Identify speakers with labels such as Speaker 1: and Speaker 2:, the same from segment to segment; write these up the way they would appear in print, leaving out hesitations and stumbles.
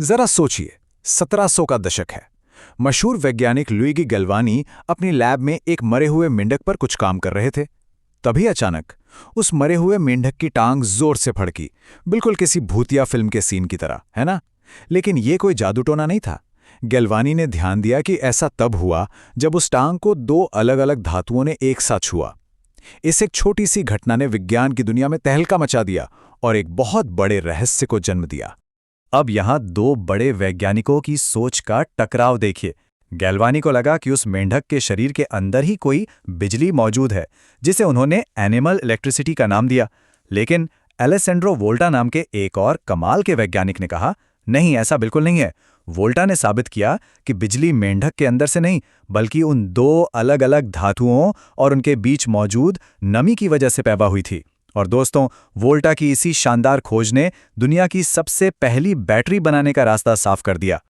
Speaker 1: जरा सोचिए, 1700 का दशक है। मशहूर वैज्ञानिक लुइगी गैल्वानी अपनी लैब में एक मरे हुए मेंढक पर कुछ काम कर रहे थे। तभी अचानक उस मरे हुए मेंढक की टांग जोर से फड़की, बिल्कुल किसी भूतिया फिल्म के सीन की तरह, है ना? लेकिन ये कोई जादूटोना नहीं था। गैल्वानी ने ध्यान दिया कि ऐसा तब हुआ जब उस टांग को दो अलग-अलग धातुओं ने एक साथ छुआ। इस एक छोटी सी घटना ने विज्ञान की दुनिया में तहलका मचा दिया और एक बहुत बड़े रहस्य को जन्म दिया।
Speaker 2: अब यहाँ दो बड़े वैज्ञानिकों की सोच का टकराव देखिए। गैल्वानी को लगा कि उस मेंढक के शरीर के अंदर ही कोई बिजली मौजूद है, जिसे उन्होंने एनिमल इलेक्ट्रिसिटी का नाम दिया। लेकिन एलेसेंड्रो वोल्टा नाम के एक और कमाल के वैज्ञानिक ने कहा, नहीं, ऐसा बिल्कुल नहीं है। वोल्टा ने साबित किया कि बिजली मेंढक के अंदर से नहीं, बल्कि उन दो अलग अलग धातुओं और उनके बीच मौजूद नमी की वजह से पैदा हुई थी। और दोस्तों, वोल्टा की इसी शानदार खोज ने दुनिया की सबसे पहली बैटरी बनाने का रास्ता साफ कर दिया।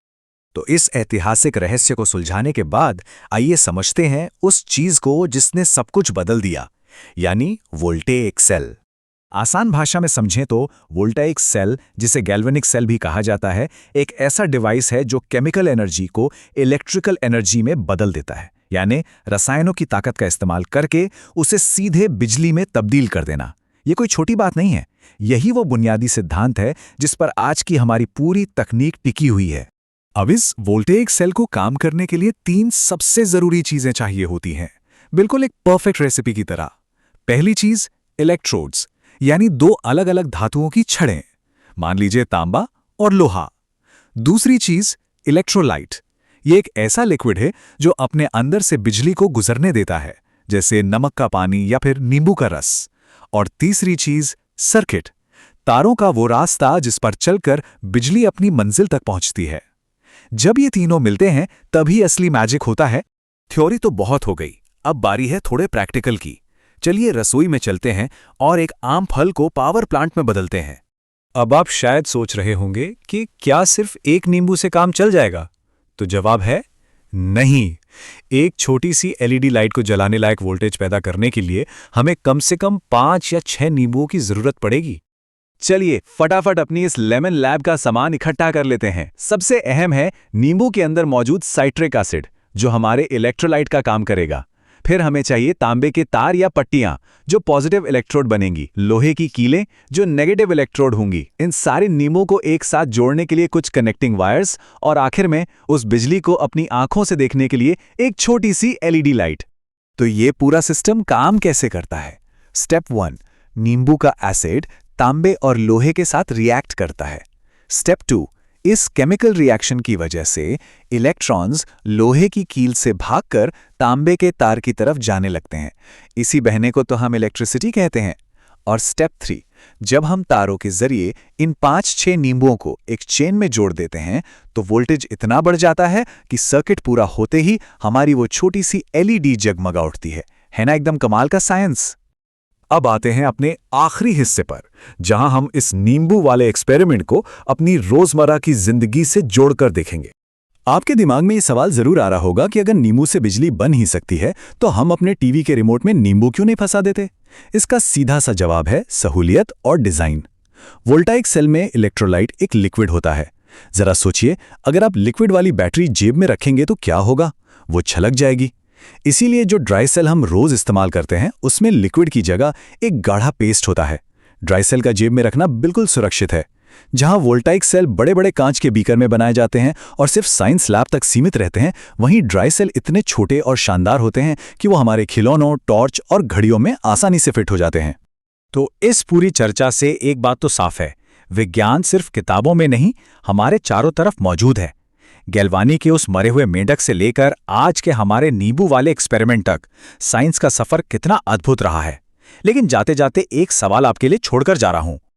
Speaker 1: तो इस ऐतिहासिक रहस्य को सुलझाने के बाद आइए समझते हैं उस चीज को जिसने सब कुछ बदल दिया, यानी वोल्टेइक सेल। आसान भाषा में समझें तो वोल्टेइक सेल, जिसे गैल्वेनिक सेल भी कहा जाता है, एक ऐसा डिवाइस है जो केमिकल एनर्जी को इलेक्ट्रिकल एनर्जी में बदल देता है, यानी रसायनों की ताकत का इस्तेमाल करके उसे सीधे बिजली में तब्दील कर देना। ये कोई छोटी बात नहीं है। यही वो बुनियादी सिद्धांत है जिस पर आज की हमारी पूरी तकनीक टिकी हुई है। अब इस वोल्टेइक सेल को काम करने के लिए तीन सबसे जरूरी चीजें चाहिए होती हैं, बिल्कुल एक परफेक्ट रेसिपी की तरह। पहली चीज, इलेक्ट्रोड्स, यानी दो अलग अलग धातुओं की छड़ें, मान लीजिए तांबा और लोहा। दूसरी चीज, इलेक्ट्रोलाइट। ये एक ऐसा लिक्विड है जो अपने अंदर से बिजली को गुजरने देता है, जैसे नमक का पानी या फिर नींबू का रस। और तीसरी चीज, सर्किट, तारों का वो रास्ता जिस पर चलकर बिजली अपनी मंजिल तक पहुंचती है। जब ये तीनों मिलते हैं तभी असली मैजिक होता है। थ्योरी तो बहुत हो गई, अब बारी है थोड़े प्रैक्टिकल की। चलिए रसोई में चलते हैं और एक आम फल को पावर प्लांट में बदलते हैं। अब आप शायद सोच रहे होंगे कि क्या सिर्फ एक नींबू से काम चल जाएगा? तो जवाब है नहीं। एक छोटी सी एलईडी लाइट को जलाने लायक वोल्टेज पैदा करने के लिए हमें कम से कम 5 या 6 नींबुओं की जरूरत पड़ेगी। चलिए फटाफट अपनी इस लेमन लैब का सामान इकट्ठा कर लेते हैं। सबसे अहम है नींबू के अंदर मौजूद साइट्रिक एसिड, जो हमारे इलेक्ट्रोलाइट का काम करेगा। फिर हमें चाहिए तांबे के तार या पट्टियां, जो पॉजिटिव इलेक्ट्रोड बनेंगी, लोहे की कीलें जो नेगेटिव इलेक्ट्रोड होंगी। इन सारे नीमों को एक साथ जोड़ने के लिए कुछ कनेक्टिंग वायर्स, और आखिर में उस बिजली को अपनी आंखों से देखने के लिए एक छोटी सी एलईडी लाइट। तो ये पूरा सिस्टम काम कैसे करता है? स्टेप 1, नींबू का एसिड तांबे और लोहे के साथ रिएक्ट करता है। स्टेप 2, इस केमिकल रिएक्शन की वजह से इलेक्ट्रॉन्स लोहे की कील से भागकर तांबे के तार की तरफ जाने लगते हैं। इसी बहने को तो हम इलेक्ट्रिसिटी कहते हैं। और स्टेप 3, जब हम तारों के जरिए इन 5-6 नींबुओं को एक चेन में जोड़ देते हैं तो वोल्टेज इतना बढ़ जाता है कि सर्किट पूरा होते ही हमारी वो छोटी सी एलईडी जगमगा उठती है ना? एकदम कमाल का साइंस। अब आते हैं अपने आखिरी हिस्से पर, जहां हम इस नींबू वाले एक्सपेरिमेंट को अपनी रोजमर्रा की जिंदगी से जोड़कर देखेंगे। आपके दिमाग में ये सवाल जरूर आ रहा होगा कि अगर नींबू से बिजली बन ही सकती है तो हम अपने टीवी के रिमोट में नींबू क्यों नहीं फंसा देते? इसका सीधा सा जवाब है सहूलियत और डिजाइन। वोल्टाइक सेल में इलेक्ट्रोलाइट एक लिक्विड होता है। जरा सोचिए, अगर आप लिक्विड वाली बैटरी जेब में रखेंगे तो क्या होगा? वो छलक जाएगी। इसीलिए जो ड्राई सेल हम रोज इस्तेमाल करते हैं उसमें लिक्विड की जगह एक गाढ़ा पेस्ट होता है। ड्राई सेल का जेब में रखना बिल्कुल सुरक्षित है। जहां वोल्टाइक सेल बड़े बड़े कांच के बीकर में बनाए जाते हैं और सिर्फ साइंस लैब तक सीमित रहते हैं, वहीं ड्राई सेल इतने छोटे और शानदार होते हैं कि वो हमारे खिलौनों, टॉर्च और घड़ियों में आसानी से फिट हो जाते हैं। तो इस पूरी चर्चा से एक बात तो साफ है, विज्ञान सिर्फ किताबों में नहीं, हमारे चारों तरफ मौजूद है। गैल्वानी के उस मरे हुए मेंढक से लेकर आज के हमारे नींबू वाले एक्सपेरिमेंट तक साइंस का सफर कितना अद्भुत रहा है। लेकिन जाते जाते एक सवाल आपके लिए छोड़कर जा रहा हूं।